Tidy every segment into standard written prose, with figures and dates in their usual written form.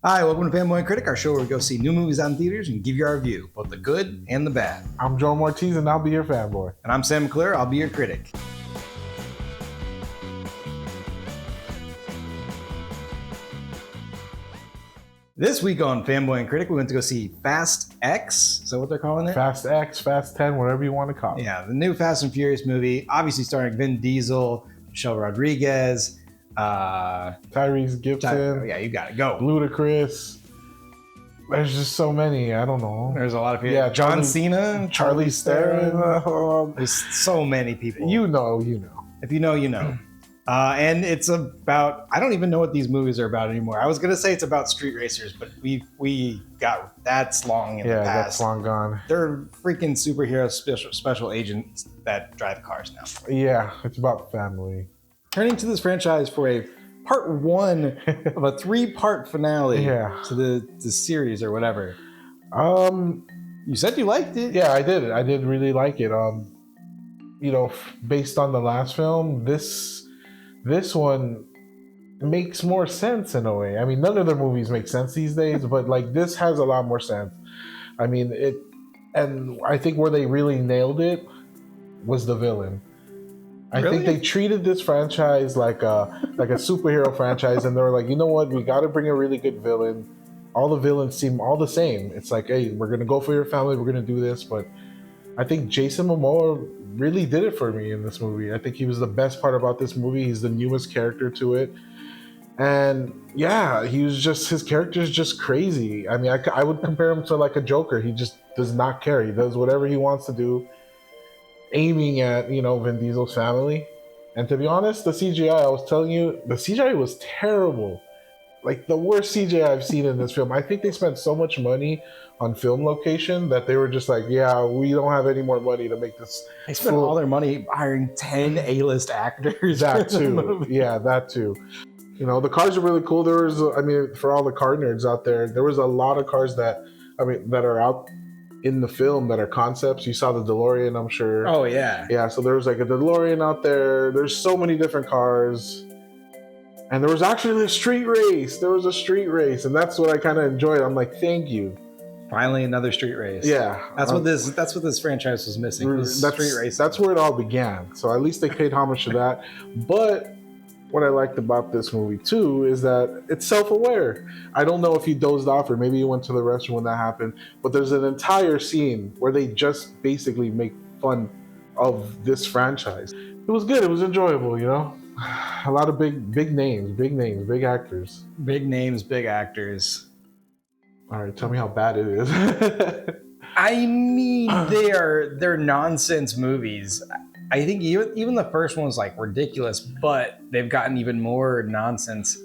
Hi, welcome to Fanboy Critic, our show where we go see new movies out in theaters and give you our review, both the good and the bad. I'm Joe Martins, and I'll be your fanboy. And I'm Sam McClure, I'll be your critic. This week on Fanboy and Critic, we went to go see Fast X. Is that what they're calling it? Fast X, Fast 10, whatever you want to call it. Yeah, the new Fast and Furious movie, obviously starring Vin Diesel, Michelle Rodriguez, Tyrese Gibson. Yeah, you got it. Go. Ludacris. There's just so many. I don't know. There's a lot of people. Yeah, John Cena, Charlize Theron. There's so many people. You know. If you know, you know. And it's about, I don't even know what these movies are about anymore. I was going to say it's about street racers, but we got, that's long in the past. Yeah, that's long gone. They're freaking superhero special agents that drive cars now. Yeah, it's about family. Turning to this franchise for a part one of a 3-part finale to the series or whatever. You said you liked it. Yeah, I did. I did really like it. Based on the last film, this one makes more sense in a way. I mean, none of the movies make sense these days, but like this has a lot more sense. I mean, and I think where they really nailed it was the villain. I think they treated this franchise like a superhero franchise, and they were like, you know what, we got to bring a really good villain. All the villains seem all the same. It's like, hey, we're gonna go for your family, we're gonna do this. But I think Jason Momoa really did it for me in this movie. I think he was the best part about this movie. He's the newest character to it, and yeah, his character is just crazy. I mean, I would compare him to like a Joker. He just does not care. He does whatever he wants to do, aiming at, Vin Diesel's family. And to be honest, the CGI, I was telling you, the CGI was terrible. Like the worst CGI I've seen in this film. I think they spent so much money on film location that they were just like, yeah, we don't have any more money to make this. They spent all their money hiring 10 A-list actors. That too. Yeah, that too. The cars are really cool. For all the car nerds out there was a lot of cars that are out in the film that are concepts. You saw the DeLorean, I'm sure. Oh, yeah. Yeah, so there was like a DeLorean out there. There's so many different cars. And there was actually a street race. And that's what I kind of enjoyed. I'm like, thank you. Finally, another street race. Yeah. That's what this franchise was missing. Street race. That's where it all began. So at least they paid homage to that. But what I liked about this movie too is that it's self-aware. I don't know if you dozed off or maybe you went to the restroom when that happened, but there's an entire scene where they just basically make fun of this franchise. It was good. It was enjoyable, A lot of big names, big actors. Big names, big actors. All right, tell me how bad it is. I mean, they're nonsense movies. I think even the first one was like ridiculous, but they've gotten even more nonsense.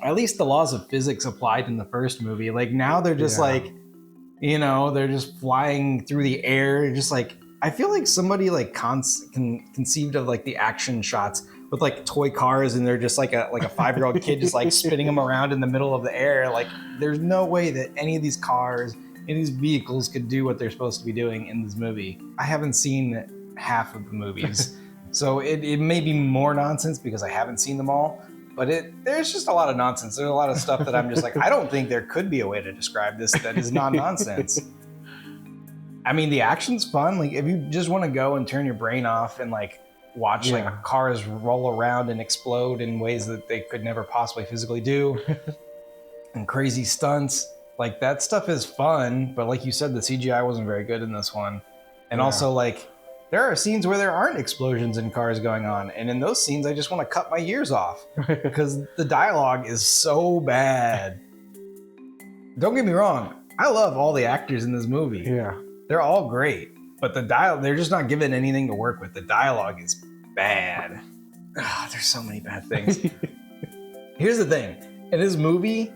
At least the laws of physics applied in the first movie. Like now they're just they're just flying through the air. Just like, I feel like somebody like conceived of like the action shots with like toy cars, and they're just like a 5-year-old kid just like spinning them around in the middle of the air. Like there's no way that any of these cars, any of these vehicles could do what they're supposed to be doing in this movie. I haven't seen half of the movies, so it may be more nonsense because I haven't seen them all, but there's just a lot of nonsense. There's a lot of stuff that I'm just like, I don't think there could be a way to describe this that is not nonsense. I mean, the action's fun. Like if you just want to go and turn your brain off and like watch like cars roll around and explode in ways that they could never possibly physically do, and crazy stunts, like that stuff is fun. But like you said, the CGI wasn't very good in this one, and also like there are scenes where there aren't explosions and cars going on, and in those scenes I just want to cut my ears off because the dialogue is so bad. Don't get me wrong, I love all the actors in this movie. Yeah, they're all great, but they're just not given anything to work with. The dialogue is bad. There's so many bad things. Here's the thing. In this movie,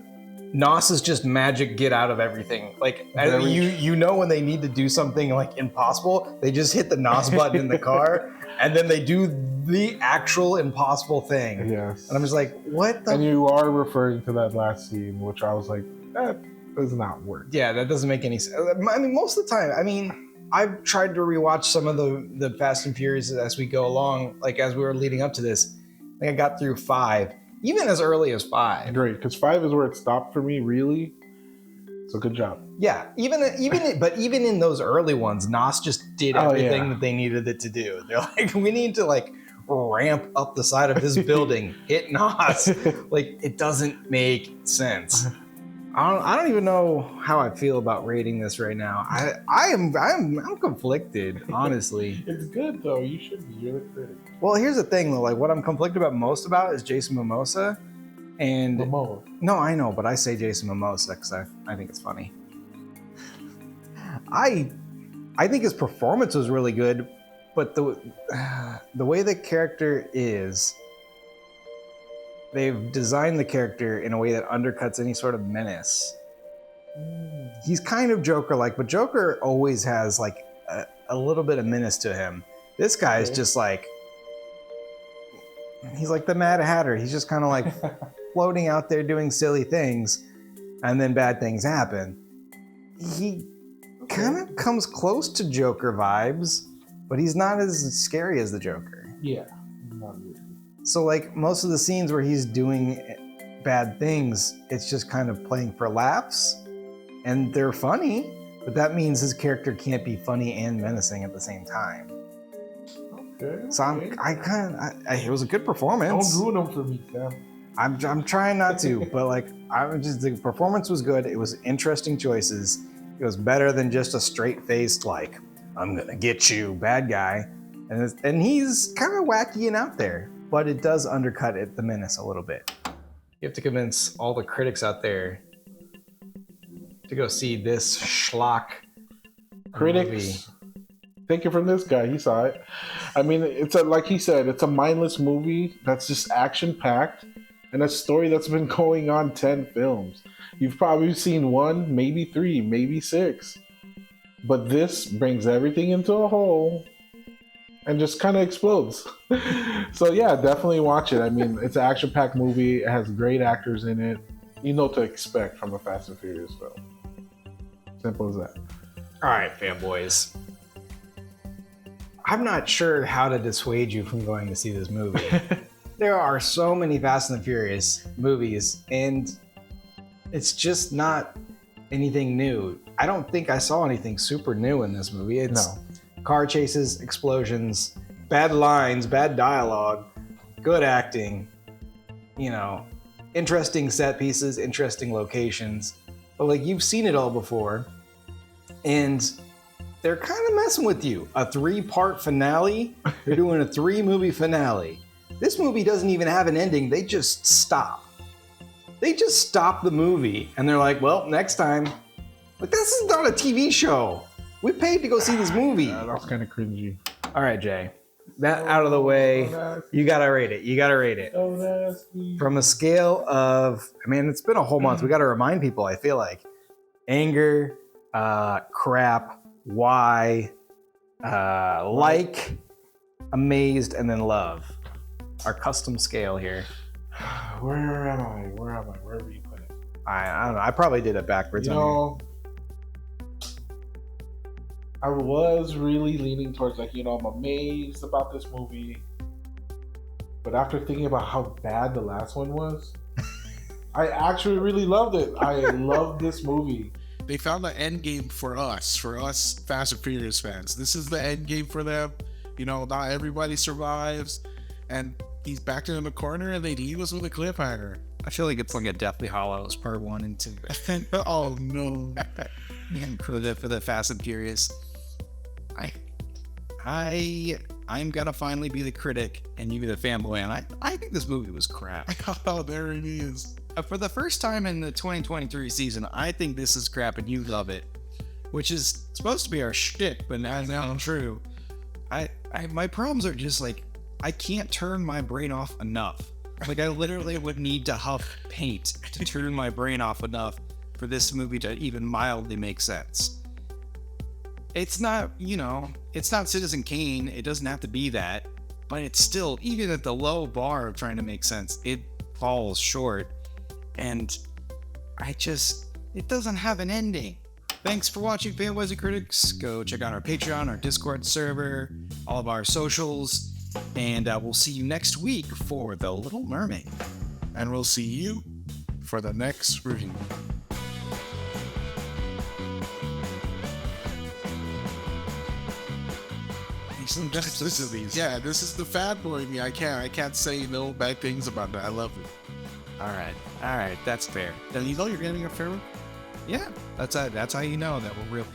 NOS is just magic get out of everything. Like you know when they need to do something like impossible, they just hit the NOS button in the car and then they do the actual impossible thing. Yes. And I'm just like, what the? And you are referring to that last scene, which I was like, that does not work. Yeah, that doesn't make any sense. I mean, most of the time, I've tried to rewatch some of the Fast and Furious as we go along, like as we were leading up to this. I think I got through 5. even as early as 5. Great, because 5 is where it stopped for me, really. So good job. Yeah, even in those early ones, Nos just did everything that they needed it to do. They're like, we need to like ramp up the side of this building, hit Nos. Like, it doesn't make sense. I don't even know how I feel about rating this right now. I'm conflicted, honestly. It's good though. You should be. You're the critic. Well, here's the thing though. Like, what I'm conflicted about most about is Jason Momoa. And no, I know, but I say Jason Momoa because I think it's funny. I think his performance was really good, but the way the character is, they've designed the character in a way that undercuts any sort of menace. He's kind of Joker-like, but Joker always has like a little bit of menace to him. This guy is just like, he's like the Mad Hatter. He's just kind of like floating out there doing silly things, and then bad things happen. He kind of comes close to Joker vibes, but he's not as scary as the Joker. Yeah, not really. So like most of the scenes where he's doing bad things, it's just kind of playing for laughs, and they're funny, but that means his character can't be funny and menacing at the same time. Okay. So it was a good performance. Don't ruin them for me, Sam. I'm trying not to, but like the performance was good. It was interesting choices. It was better than just a straight-faced like, I'm gonna get you bad guy, and he's kind of wacky and out there, but it does undercut the menace a little bit. You have to convince all the critics out there to go see this schlock Critics, movie. take it from this guy. He saw it. I mean, like he said, it's a mindless movie that's just action-packed, and a story that's been going on 10 films. You've probably seen 1, maybe 3, maybe 6. But this brings everything into a whole and just kind of explodes. So yeah, definitely watch it. I mean, it's an action-packed movie. It has great actors in it. You know what to expect from a Fast and Furious film. Simple as that. All right, fanboys. I'm not sure how to dissuade you from going to see this movie. There are so many Fast and Furious movies, and it's just not anything new. I don't think I saw anything super new in this movie. It's car chases, explosions, bad lines, bad dialogue, good acting, interesting set pieces, interesting locations. But like, you've seen it all before, and they're kind of messing with you. A 3-part finale. They're doing a 3-movie finale. This movie doesn't even have an ending. They just stop. They just stop the movie, and they're like, well, next time. But this is not a TV show. We paid to go see this movie. That's kind of cringy. All right, Jay. That out of the way, you gotta rate it. Oh, nasty. From a scale of, it's been a whole month. We gotta remind people, I feel like. Anger, crap, why, like, amazed, and then love. Our custom scale here. Where am I? Wherever you put it. I don't know. I probably did it backwards. I was really leaning towards I'm amazed about this movie. But after thinking about how bad the last one was, I actually really loved it. I love this movie. They found the end game for us Fast and Furious fans. This is the end game for them. Not everybody survives, and he's backed in the corner, and they leave us with a cliffhanger. I feel like it's like a Deathly Hallows Part 1 and 2. Oh no! For the Fast and Furious, I'm gonna finally be the critic and you be the fanboy, and I think this movie was crap. Oh, there it is. For the first time in the 2023 season, I think this is crap and you love it, which is supposed to be our shtick, but that's not true. My problems are just like, I can't turn my brain off enough. Like, I literally would need to huff paint to turn my brain off enough for this movie to even mildly make sense. It's not, it's not Citizen Kane. It doesn't have to be that, but it's still, even at the low bar of trying to make sense, it falls short. And it doesn't have an ending. Thanks for watching Fanboys and Critics. Go check out our Patreon, our Discord server, all of our socials, and we'll see you next week for The Little Mermaid. and we'll see you for the next review. Yeah, this is the fanboy me. I can't say no bad things about that. I love it. All right, that's fair. And you know you're getting a fair one? Yeah, that's how you know that we're really